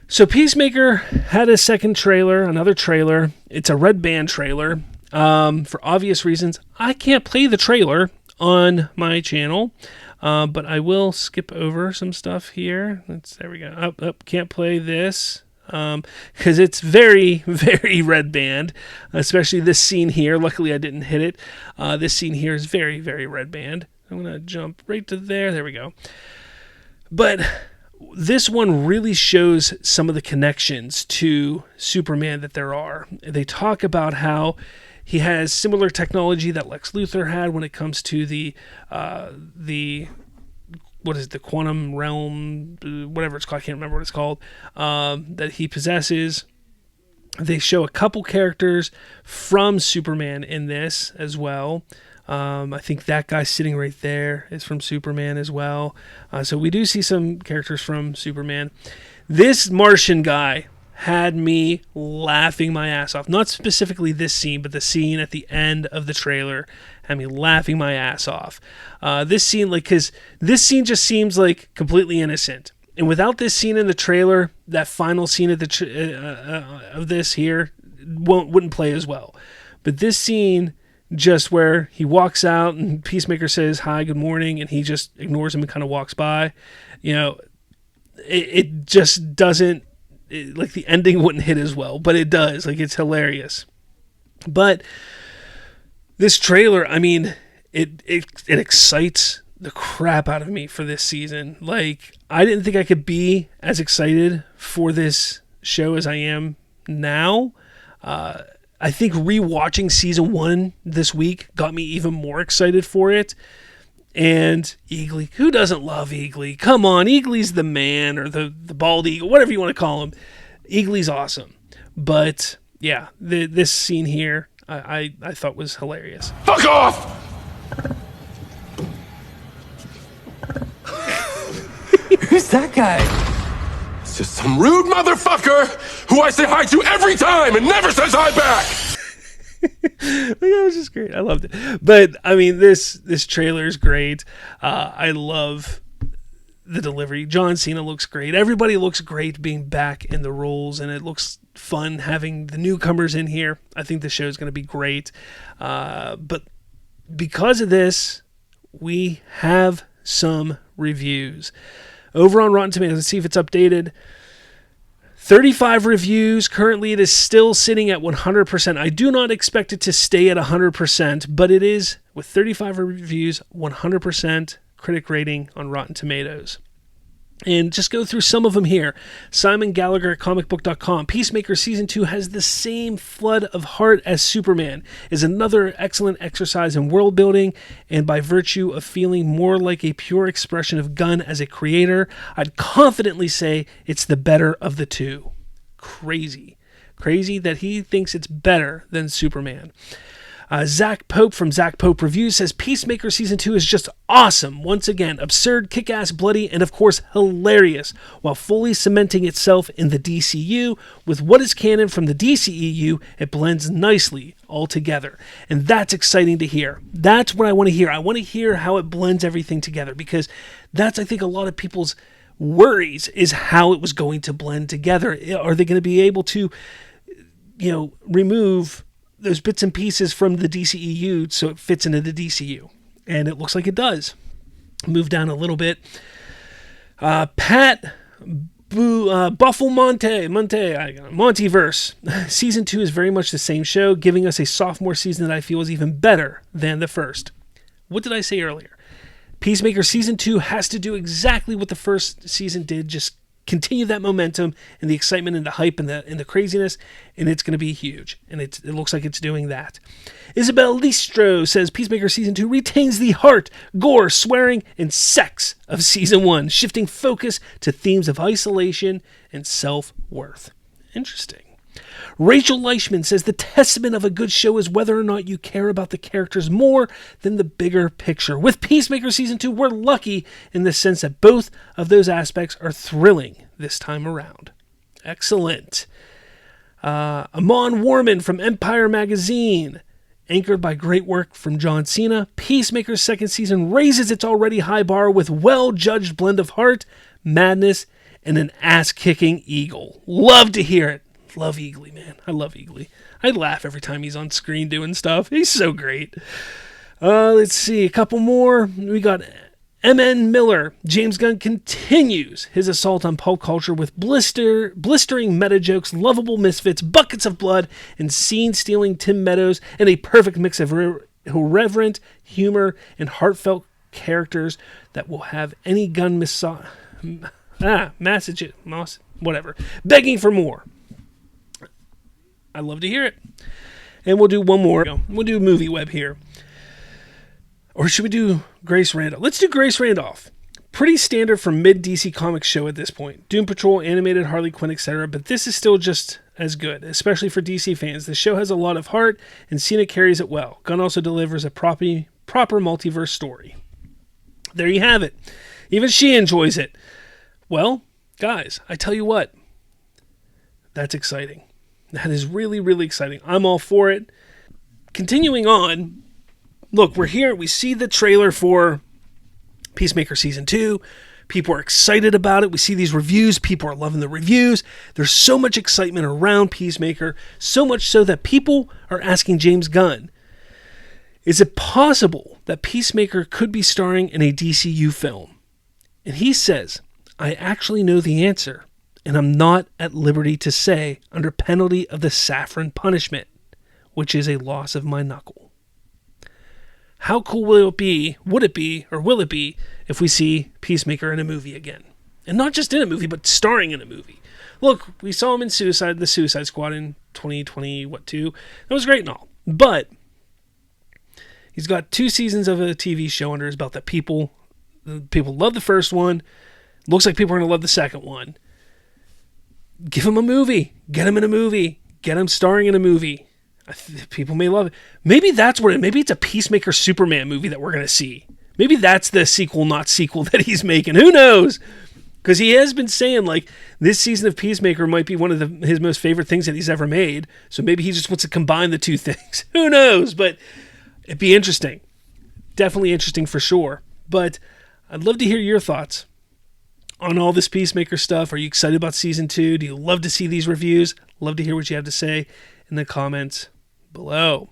So Peacemaker had a second trailer, another trailer. It's a red band trailer. For obvious reasons, I can't play the trailer on my channel, but I will skip over some stuff here. There we go. Up, can't play this because it's very, very red band, especially this scene here. Luckily, I didn't hit it. This scene here is very, very red band. I'm going to jump right to there. There we go. But this one really shows some of the connections to Superman that there are. They talk about how he has similar technology that Lex Luthor had when it comes to the quantum realm, whatever it's called. I can't remember what it's called, that he possesses. They show a couple characters from Superman in this as well. I think that guy sitting right there is from Superman as well. So we do see some characters from Superman. This Martian guy had me laughing my ass off. Not specifically this scene, but the scene at the end of the trailer had me laughing my ass off. This scene, because this scene just seems like completely innocent. And without this scene in the trailer, that final scene of of this here wouldn't play as well. But this scene, just where he walks out and Peacemaker says, "Hi, good morning," and he just ignores him and kind of walks by, it just doesn't, like the ending wouldn't hit as well, but it does. Like, it's hilarious. But this trailer, I mean, it excites the crap out of me for this season. Like, I didn't think I could be as excited for this show as I am now. I think rewatching season 1 this week got me even more excited for it. And Eagly, who doesn't love Eagly? Come on, Eagly's the man, or the bald eagle, whatever you want to call him. Eagly's awesome. But yeah, this scene here, I thought was hilarious. Fuck off! Who's that guy? It's just some rude motherfucker who I say hi to every time and never says hi back! That was just great. I loved it. But I mean, this trailer is great. I love the delivery. John Cena looks great. Everybody looks great being back in the roles, and it looks fun having the newcomers in here. I think the show is going to be great. But because of this, we have some reviews over on Rotten Tomatoes. Let's see if it's updated. 35 reviews. Currently, it is still sitting at 100%. I do not expect it to stay at 100%, but it is, with 35 reviews, 100% critic rating on Rotten Tomatoes. And just go through some of them here. Simon Gallagher at comicbook.com. Peacemaker Season 2 has the same flood of heart as Superman, is another excellent exercise in world building, and by virtue of feeling more like a pure expression of Gunn as a creator, I'd confidently say it's the better of the two. Crazy that he thinks it's better than Superman. Zach Pope from Zach Pope Reviews says Peacemaker Season 2 is just awesome. Once again, absurd, kick-ass, bloody, and of course hilarious, while fully cementing itself in the DCU. With what is canon from the DCEU, it blends nicely all together. And that's exciting to hear. That's what I want to hear. I want to hear how it blends everything together, because that's, I think, a lot of people's worries, is how it was going to blend together. Are they going to be able to, remove those bits and pieces from the DCEU so it fits into the DCU? And it looks like it does. Move down a little bit. Pat Monteverse. Season 2 is very much the same show, giving us a sophomore season that I feel is even better than the first. What did I say earlier? Peacemaker Season 2 has to do exactly what the first season did, just continue that momentum and the excitement and the hype and the craziness, and it's going to be huge. And it looks like it's doing that. Isabel Listro says Peacemaker Season 2 retains the heart, gore, swearing, and sex of Season 1, shifting focus to themes of isolation and self-worth. Interesting. Rachel Leichman says the testament of a good show is whether or not you care about the characters more than the bigger picture. With Peacemaker Season 2, we're lucky in the sense that both of those aspects are thrilling this time around. Excellent. Amon Warman from Empire Magazine. Anchored by great work from John Cena, Peacemaker's second season raises its already high bar with well-judged blend of heart, madness, and an ass-kicking Eagle. Love to hear it. Love Eagly, man. I love Eagly. I laugh every time he's on screen doing stuff. He's so great. Let's see, a couple more. We got M.N. Miller. James Gunn continues his assault on pulp culture with blistering meta jokes, lovable misfits, buckets of blood, and scene-stealing Tim Meadows, and a perfect mix of irreverent humor and heartfelt characters that will have any Gunn message, whatever, begging for more. I love to hear it. And we'll do one more. We'll do Movie Web here. Or should we do Grace Randolph? Let's do Grace Randolph. Pretty standard for mid-DC Comics show at this point. Doom Patrol, animated, Harley Quinn, etc. But this is still just as good, especially for DC fans. The show has a lot of heart, and Cena carries it well. Gunn also delivers a proper multiverse story. There you have it. Even she enjoys it. Well, guys, I tell you what. That's exciting. That is really, really exciting. I'm all for it. Continuing on, look, we're here. We see the trailer for Peacemaker Season 2. People are excited about it. We see these reviews. People are loving the reviews. There's so much excitement around Peacemaker, so much so that people are asking James Gunn, is it possible that Peacemaker could be starring in a DCU film? And he says, I actually know the answer, and I'm not at liberty to say under penalty of the saffron punishment, which is a loss of my knuckle. How cool will it be, will it be, if we see Peacemaker in a movie again? And not just in a movie, but starring in a movie. Look, we saw him in the Suicide Squad in 2022. That was great and all. But he's got 2 seasons of a TV show under his belt that people love the first one. Looks like people are going to love the second one. Give him a movie. Get him in a movie. Get him starring in a movie. People may love it. Maybe that's what maybe it's a Peacemaker Superman movie that we're going to see. Maybe that's the sequel, not sequel that he's making. Who knows? Because he has been saying, like, this season of Peacemaker might be one of his most favorite things that he's ever made. So maybe he just wants to combine the two things. Who knows? But it'd be interesting. Definitely interesting for sure. But I'd love to hear your thoughts on all this Peacemaker stuff. Are you excited about Season 2? Do you love to see these reviews? Love to hear what you have to say in the comments below.